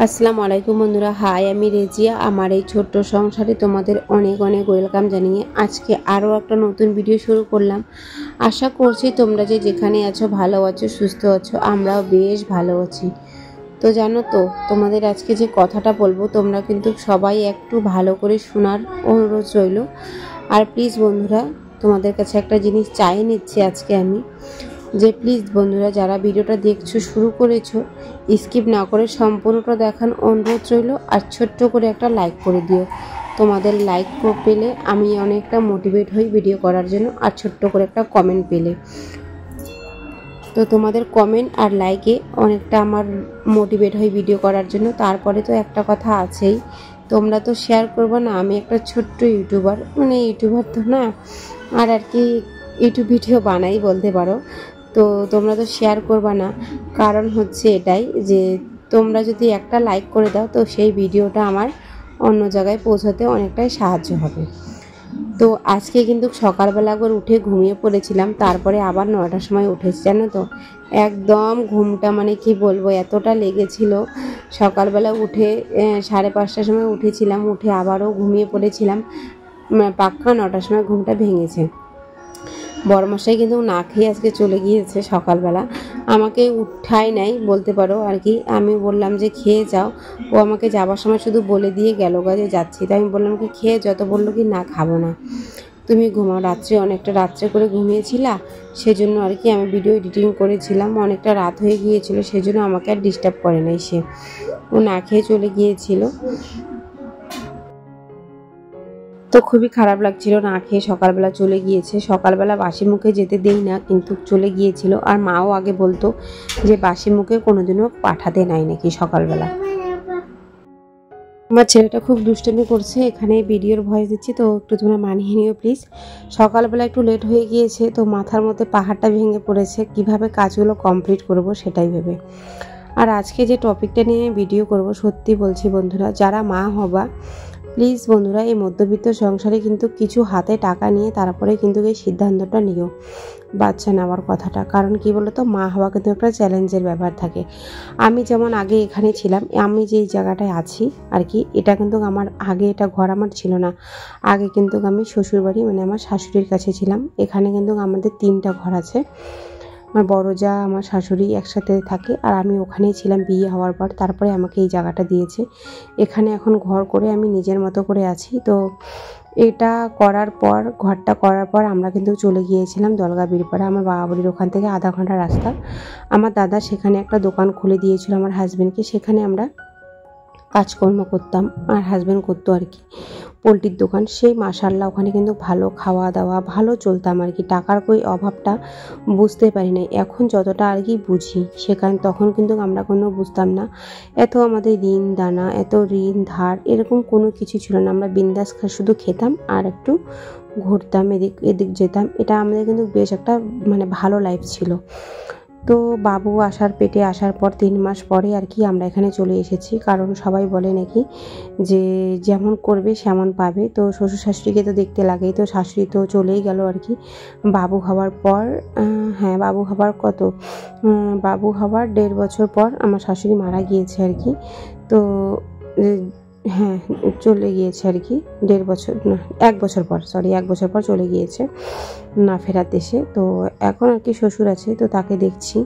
আসসালামু আলাইকুম বন্ধুরা। হাই, আমি রেজিয়া। আমার এই ছোট্ট সংসারে তোমাদের অনেক অনেক ওয়েলকাম জানিয়ে আজকে আরও একটা নতুন ভিডিও শুরু করলাম। আশা করছি তোমরা যে যেখানে আছো ভালো আছো, সুস্থ আছো। আমরাও বেশ ভালো আছি। তো জানো তো, তোমাদের আজকে যে কথাটা বলবো তোমরা কিন্তু সবাই একটু ভালো করে শোনার অনুরোধ রইল। আর প্লিজ বন্ধুরা, তোমাদের কাছে একটা জিনিস চাই নিচ্ছি আজকে আমি, যে প্লিজ বন্ধুরা যারা ভিডিওটা দেখছো শুরু করেছো, স্কিপ না করে সম্পূর্ণটা দেখার অনুরোধ রইল। আর ছোট্ট করে একটা লাইক করে দিও। তোমাদের লাইক পেলে আমি অনেকটা মোটিভেট হই ভিডিও করার জন্য। আর ছোট্ট করে একটা কমেন্ট পেলে, তো তোমাদের কমেন্ট আর লাইকে অনেকটা আমার মোটিভেট হয় ভিডিও করার জন্য। তারপরে তো একটা কথা আছেই, তোমরা তো শেয়ার করবে না। আমি একটা ছোট্ট ইউটিউবার, মানে ইউটিউবার তো না, আর কি ইউটিউব ভিডিও বানাই বলতে পারো। তো তোমরা তো শেয়ার করবা না, কারণ হচ্ছে এটাই যে তোমরা যদি একটা লাইক করে দাও তো সেই ভিডিওটা আমার অন্য জায়গায় পৌঁছাতে অনেকটাই সাহায্য হবে। তো আজকে কিন্তু সকালবেলা একবার উঠে ঘুমিয়ে পড়েছিলাম, তারপরে আবার 9টার সময় উঠেছি। জানো তো, একদম ঘুমটা মানে কি বলবো, এতটা লেগেছিল। সকালবেলা উঠে 5:30টার সময় উঠেছিলাম, উঠে আবারও ঘুমিয়ে পড়েছিলাম। পাক্কা 9টার সময় ঘুমটা ভেঙেছে। বড়মশাই কিন্তু না খেয়ে আজকে চলে গিয়েছে সকালবেলা, আমাকে উঠায় নাই বলতে পারো আর কি। আমি বললাম যে খেয়ে যাও, ও আমাকে যাবার সময় শুধু বলে দিয়ে গেল যে যাচ্ছি। তাই আমি বললাম কি খেয়ে যত, বললো কি না খাবো না, তুমি ঘুমাও। অনেকটা রাত্রে করে ঘুমিয়েছিলা, সেজন্য আর কি আমি ভিডিও এডিটিং করেছিলাম, অনেকটা রাত হয়ে গিয়েছিল, সেজন্য আমাকে আর ডিস্টার্ব করে নাই সে। ও না খেয়ে চলে গিয়েছিল। তো খুবই খারাপ লাগছিল, না খেয়ে সকালবেলা চলে গিয়েছে। সকালবেলা বাসি মুখে যেতে দেই না, কিন্তু চলে গিয়েছিল। আর মাও আগে বলতো যে বাসি মুখে কোনোদিনও পাঠাতে নাই নাকি সকালবেলা। আমার ছেলেটা খুব দুষ্টুমি করছে, এখানে ভিডিওর ভয়েস দিচ্ছি, তো একটু তোমরা মানিয়ে নিও প্লিজ। সকালবেলা একটু লেট হয়ে গিয়েছে, তো মাথার মধ্যে পাহাড়টা ভেঙে পড়েছে, কিভাবে কাজগুলো কমপ্লিট করব সেটাই ভেবে। আর আজকে যে টপিকটা নিয়ে ভিডিও করব, সত্যি বলছি বন্ধুরা, যারা মা হবা প্লিজ বন্ধুরা, এই মধ্যবিত্ত সংসারে কিন্তু কিছু হাতে টাকা নিয়ে তারপরে কিন্তু এই সিদ্ধান্তটা নিও বাচ্চা নেওয়ার কথাটা। কারণ কি বলতো, মা হওয়া কিন্তু একটা চ্যালেঞ্জের ব্যাপার থাকে। আমি যেমন আগে এখানে ছিলাম, আমি যেই জায়গাটায় আছি আর কি, এটা কিন্তু আমার আগে, এটা ঘর আমার ছিল না। আগে কিন্তু আমি শ্বশুরবাড়ি মানে আমার শাশুড়ির কাছে ছিলাম। এখানে কিন্তু আমাদের 3টা ঘর আছে। আমার বড় যা, আমার শাশুড়ি একসাথে থাকে, আর আমি ওখানেই ছিলাম বিয়ে হওয়ার পর। তারপরে আমাকে এই জায়গাটা দিয়েছে। এখানে এখন ঘর করে আমি নিজের মতো করে আছি। তো এটা করার পর, ঘরটা করার পর আমরা কিন্তু চলে গিয়েছিলাম দলগা বীরপাড়া, আমার বাবা বাড়ির ওখান থেকে আধা ঘন্টা রাস্তা। আমার দাদা সেখানে একটা দোকান খুলে দিয়েছিল আমার হাজব্যান্ডকে, সেখানে আমরা কাজকর্ম করতাম। আর হাজব্যান্ড করতো আর কি পোলট্রির দোকান। সেই মাশাআল্লাহ ওখানে কিন্তু ভালো খাওয়া দাওয়া, ভালো চলতাম আর কি। টাকার কই অভাবটা বুঝতে পারি নাই, এখন যতটা আর কি বুঝি। সেখানে তখন কিন্তু আমরা কোনো বুঝতাম না, এত আমাদের ঋণ দানা, এত ঋণ ধার এরকম কোনো কিছু ছিল না। আমরা বিন্দাস শুধু খেতাম আর একটু ঘুরতাম, এদিক এদিক যেতাম। এটা আমাদের কিন্তু বেশ একটা মানে ভালো লাইফ ছিল। তো বাবু পেটে আসার পর 3 মাস পরে আর কি আমরা এখানে চলে এসেছি। কারণ সবাই বলে নাকি যে যেমন করবে সেমন পাবে। তো শ্বশুর শাশুড়িকে তো দেখতে লাগেই। তো শাশুড়ি তো চলেই গেল আর কি বাবু হওয়ার পর। বাবু হওয়ার বাবু হওয়ার 1.5 বছর পর আমার শাশুড়ি মারা গিয়েছে আর কি। তো চলে গিয়েছে আর কি 1.5 বছর না, 1 বছর পর, 1 বছর পর চলে গিয়েছে না ফেরার দেশে। তো এখন আর কি শ্বশুর আছে, তো তাকে দেখছি।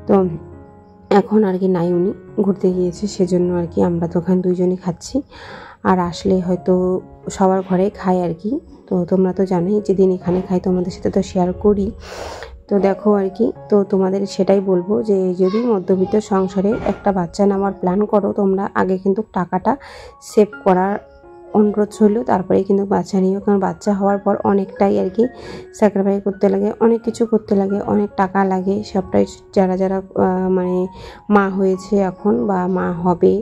তো এখন আর কি নাই, উনি ঘুরতে গিয়েছে, সেজন্য আর কি আমরা তো ওখানে 2জনই খাচ্ছি। আর আসলে হয়তো সবার ঘরে খাই আর কি। তো তোমরা তো জানোই, যেদিন এখানে খাই তোমাদের সাথে তো শেয়ার করি। তো দেখো আর কি, তো তোমাদের সেটাই বলবো যে যদি মধ্যবিত্ত সংসারে একটা বাচ্চা নেওয়ার প্ল্যান করো, তোমরা আগে কিন্তু টাকাটা সেভ করার অনুরোধ ছিল, তারপরে কিন্তু বাচ্চা নিও। কারণ বাচ্চা হওয়ার পর অনেকটাই আর কি স্যাক্রিফাইস করতে লাগে, অনেক কিছু করতে লাগে, অনেক টাকা লাগে। সবটাই যারা যারা মানে মা হয়েছে এখন, বা মা হবে,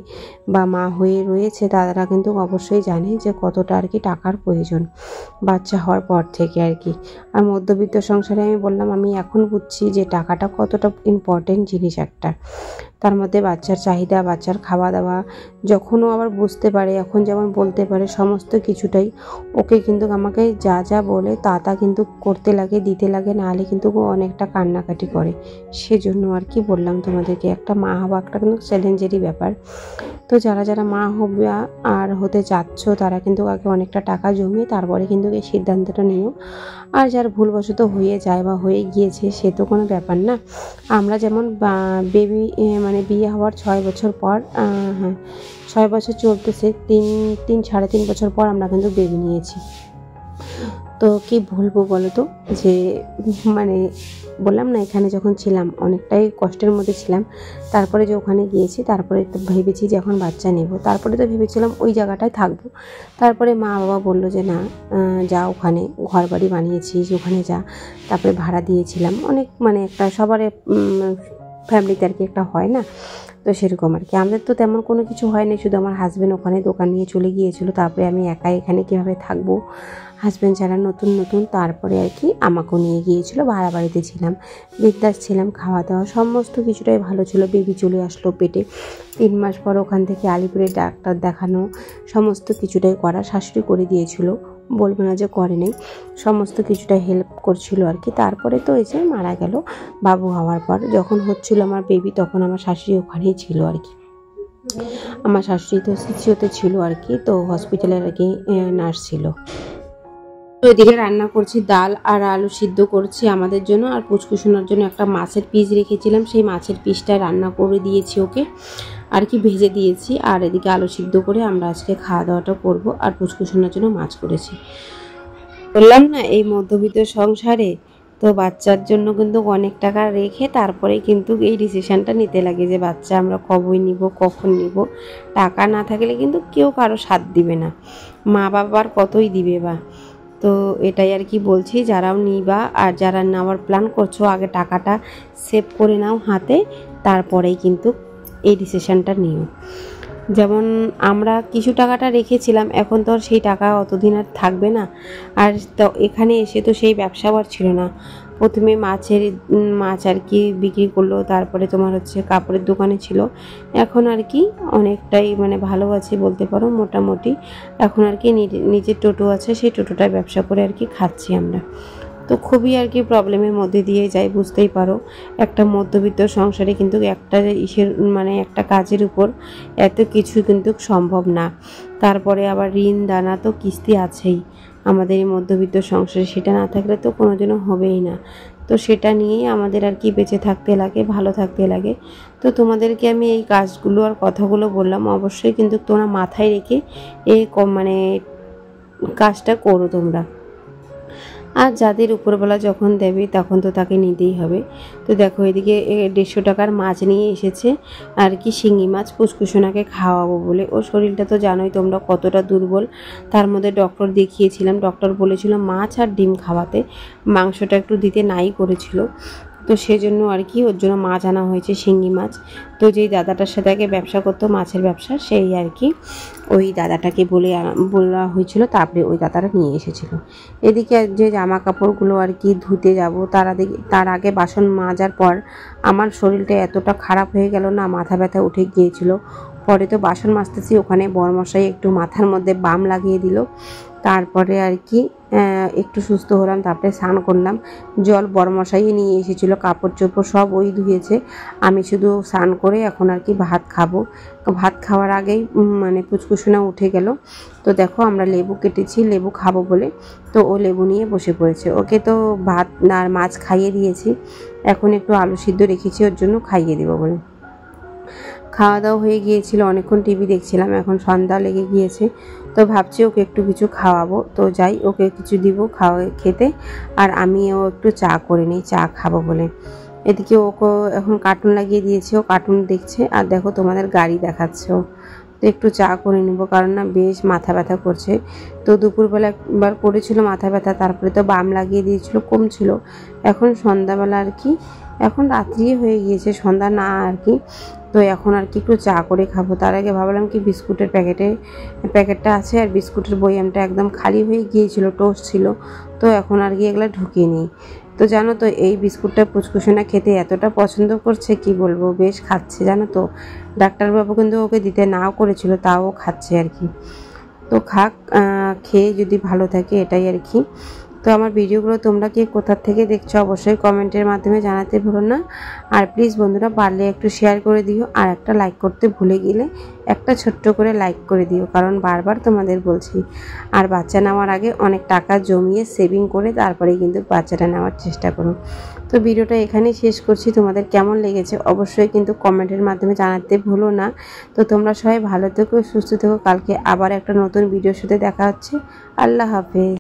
বা মা হয়ে রয়েছে, তারা কিন্তু অবশ্যই জানে যে কতটা আর কি টাকার প্রয়োজন বাচ্চা হওয়ার পর থেকে আর কি। আর মধ্যবিত্ত সংসারে আমি বললাম, আমি এখন বুঝছি যে টাকাটা কতটা ইম্পর্টেন্ট জিনিস একটা। তার মধ্যে বাচ্চার চাহিদা, বাচ্চার খাওয়া দাওয়া যখনও আবার বুঝতে পারে, এখন যেমন বলতে পারে পরিবারের সমস্ত কিছুটাই ওকে কিন্তু আমাকে যা যা বলে তা কিন্তু করতে লাগে, দিতে লাগে, নাহলে কিন্তু ও অনেকটা কান্নাকাটি করে। সেজন্য আর কি বললাম তোমাদেরকে, একটা মা হওয়া একটা কিন্তু চ্যালেঞ্জেরই ব্যাপার। তো যারা যারা মা হবে আর হতে চাচ্ছ তারা কিন্তু আগে অনেকটা টাকা জমিয়ে তারপরে কিন্তু এই সিদ্ধান্তটা নিও। আর যার ভুলবশত হয়ে যায় বা হয়ে গিয়েছে সে তো কোনো ব্যাপার না। আমরা যেমন বেবি মানে বিয়ে হওয়ার 6 বছর পর, হ্যাঁ 6 বছর চলতেছে, 3 সাড়ে 3 বছর পর আমরা কিন্তু বেবি নিয়েছি। তো কি বলবো বলো তো, যে মানে বললাম না এখানে যখন ছিলাম অনেকটাই কষ্টের মধ্যে ছিলাম। তারপরে যে ওখানে গিয়েছি তারপরে তো ভেবেছি যে এখন বাচ্চা নেব, তারপরে তো ভেবেছিলাম ওই জায়গাটায় থাকবো। তারপরে মা বাবা বললো যে না, যা ওখানে ঘর বাড়ি বানিয়েছিস ওখানে যা। তারপরে ভাড়া দিয়েছিলাম অনেক, মানে একটা সবার ফ্যামিলিতে আর কি একটা হয় না, তো সেরকম আর কি। আমাদের তো তেমন কোনো কিছু হয়নি, শুধু আমার হাজব্যান্ড ওখানে দোকান নিয়ে চলে গিয়েছিলো। তারপরে আমি একাই এখানে কীভাবে থাকবো, হাজব্যান্ড ছাড়া নতুন। তারপরে আর কি আমাকেও নিয়ে গিয়েছিলো, ভাড়া বাড়িতে ছিলাম, বিন্দাস ছিলাম, খাওয়া দাওয়া সমস্ত কিছুটাই ভালো ছিল। বেবি চলে আসলো পেটে, 3 মাস পর ওখান থেকে আলিপুরে ডাক্তার দেখানো, সমস্ত কিছুটাই করা শাশুড়ি করে দিয়েছিল, বলবো না যে করে নেই, সমস্ত কিছুটাই হেল্প করছিল আর কি। তারপরে তো এসে মারা গেল বাবু হওয়ার পর। যখন হচ্ছিল আমার বেবি তখন আমার শাশুড়ি ওখানেই ছিল আর কি। আমার শাশুড়ি তো সিসিওতে ছিল আর কি, তো হসপিটালের আর কি নার্স ছিল। তো এদিকে রান্না করছি, ডাল আর আলু সিদ্ধ করছি আমাদের জন্য, আর পুচকুসোনার জন্য একটা মাছের পিস রেখেছিলাম, সেই মাছের পিসটা রান্না করে দিয়েছি ওকে আর কি, ভেজে দিয়েছি। আর এদিকে আলু সিদ্ধ করে আমরা আজকে খাওয়া দাওয়াটা করবো। আর পুচকুসোনার জন্য মাছ করেছি। বললাম না এই মধ্যবিত্ত সংসারে তো বাচ্চার জন্য কিন্তু অনেক টাকা রেখে তারপরে কিন্তু এই ডিসিশানটা নিতে লাগে যে বাচ্চা আমরা কবে নিব, কখন নিব। টাকা না থাকলে কিন্তু কেউ কারো সাথ দিবে না, মা বাবার কতই দিবে বা। তো এটাই আর কি বলছি, যারাও নিবা আর যারা নেওয়ার প্ল্যান করছো আগে টাকাটা সেভ করে নাও হাতে, তারপরেই কিন্তু এই ডিসিশানটা নিও। যেমন আমরা কিছু টাকাটা রেখেছিলাম, এখন তো আর সেই টাকা অতদিন আর থাকবে না। আর তো এখানে এসে তো সেই ব্যবসাও আর ছিল না। প্রথমে মাছ আর কি বিক্রি করলো, তারপরে তোমার হচ্ছে কাপড়ের দোকানে ছিল। এখন আর কি অনেকটাই মানে ভালো আছে বলতে পারো মোটামুটি। এখন আর কি নিজের টোটো আছে, সেই টোটোটায় ব্যবসা করে আর কি খাচ্ছি আমরা। তো খুবই আর কি প্রবলেমের মধ্যে দিয়ে যাই, বুঝতেই পারো একটা মধ্যবিত্ত সংসারে কিন্তু একটা মানে একটা কাজের উপর এত কিছু কিন্তু সম্ভব না। তারপরে আবার ঋণ দানা তো কিস্তি আছেই আমাদের এই মধ্যবিত্ত সংসারে, সেটা না থাকলে তো কোনোদিনও হবেই না। তো সেটা নিয়েই আমাদের আর কি বেঁচে থাকতে লাগে, ভালো থাকতে লাগে। তো তোমাদেরকে আমি এই কাজগুলো আর কথাগুলো বললাম, অবশ্যই কিন্তু তোমরা মাথায় রেখে এই মানে কাজটা করো তোমরা। আর যাদের উপরবেলা যখন দেবে তখন তো তাকে নিতেই হবে। তো দেখো এদিকে 150 টাকার মাছ নিয়ে এসেছে আর কি, শিঙি মাছ, পুচকুসোনাকে খাওয়াবো বলে। ওর শরীরটা তো জানোই তোমরা কতটা দুর্বল। তার মধ্যে ডক্টর দেখিয়েছিলাম, ডক্টর বলেছিল মাছ আর ডিম খাওয়াতে, মাংসটা একটু দিতে নাই করেছিল। তো সেজন্য আর কি ওর জন্য মাছ আনা হয়েছে, শিঙি মাছ। তো যেই দাদাটার সাথে আগে ব্যবসা করতো মাছের ব্যবসা, সেই আর কি ওই দাদাটাকে বলা হয়েছিল, তারপরে ওই দাদাটা নিয়ে এসেছিল। এদিকে যে জামা কাপড়গুলো আর কি ধুতে যাব, তার আগে বাসন মাজার পর আমার শরীরটা এতটা খারাপ হয়ে গেল না, মাথা ব্যথা উঠে গিয়েছিল। পরে তো বাসন মাজতেছি, ওখানে বড়মশাই একটু মাথার মধ্যে বাম লাগিয়ে দিল। তারপরে আর কি একটু সুস্থ হলাম, তারপরে স্নান করলাম। জল বড়মশাই নিয়ে এসেছিল, কাপড় চোপড় সব ওই ধুয়েছে, আমি শুধু স্নান করে এখন আর কি ভাত খাবো। ভাত খাওয়ার আগেই মানে পুচকুসোনা উঠে গেল। তো দেখো আমরা লেবু কেটেছি লেবু খাবো বলে, তো ও লেবু নিয়ে বসে পড়েছে। ওকে তো ভাত আর মাছ খাইয়ে দিয়েছি, এখন একটু আলু সিদ্ধ রেখেছি ওর জন্য খাইয়ে দেবো বলে। খাওয়া দাওয়া হয়ে গিয়েছিল, অনেকক্ষণ টিভি দেখছিলাম, এখন সন্ধ্যা লেগে গিয়েছে। তো ভাবছি ওকে একটু কিছু খাওয়াবো, তো যাই ওকে কিছু দিব খেতে, আর আমিও একটু চা করে নিই, চা খাবো বলে। এদিকে ওকে এখন কার্টুন লাগিয়ে দিয়েছে, ও কার্টুন দেখছে, আর দেখো তোমাদের গাড়ি দেখাচ্ছে ও। তো একটু চা করে নিব, কারণ না বেশ মাথা ব্যথা করছে। তো দুপুরবেলা একবার করেছিল মাথা ব্যথা, তারপরে তো বাম লাগিয়ে দিয়েছিল, কমছিল। এখন সন্ধ্যাবেলা আর কি, এখন রাত্রি হয়ে গিয়েছে, সন্ধ্যা না আর কি। তো এখন আর কি একটু চা করে খাবো। তার আগে ভাবলাম কি বিস্কুটের প্যাকেটটা আছে, আর বিস্কুটের বয়ামটা একদম খালি হয়ে গিয়েছিল, টোস্ট ছিল। তো এখন আর কি এগুলো ঢুকিয়ে নিই। তো জানো তো এই বিস্কুটটা পুচকুসোনা খেতে এতটা পছন্দ করছে, কি বলবো, বেশ খাচ্ছে জানো তো। ডাক্তারবাবু কিন্তু ওকে দিতে নাও করেছিল, তাও খাচ্ছে আর কি। তো খাক, খেয়ে যদি ভালো থাকে, এটাই আর কি। তো আমার ভিডিওগুলো তোমরা কে কোথা থেকে দেখছো অবশ্যই কমেন্টের মাধ্যমে জানাতে ভুলো না। আর প্লিজ বন্ধুরা পারলে একটু শেয়ার করে দিও, আর একটা লাইক করতে ভুলে গেলে একটা ছোট্ট করে লাইক করে দিও, কারণ বারবার তোমাদের বলছি। আর বাচ্চা নেওয়ার আগে অনেক টাকা জমিয়ে সেভিং করে তারপরে কিন্তু বাচ্চাটা নেওয়ার চেষ্টা করো। তো ভিডিওটা এখানেই শেষ করছি। তোমাদের কেমন লেগেছে অবশ্যই কিন্তু কমেন্টের মাধ্যমে জানাতে ভুলো না। তো তোমরা সবাই ভালো থেকো, সুস্থ থেকো। কালকে আবার একটা নতুন ভিডিওর সাথে দেখা হচ্ছে। আল্লাহ হাফেজ।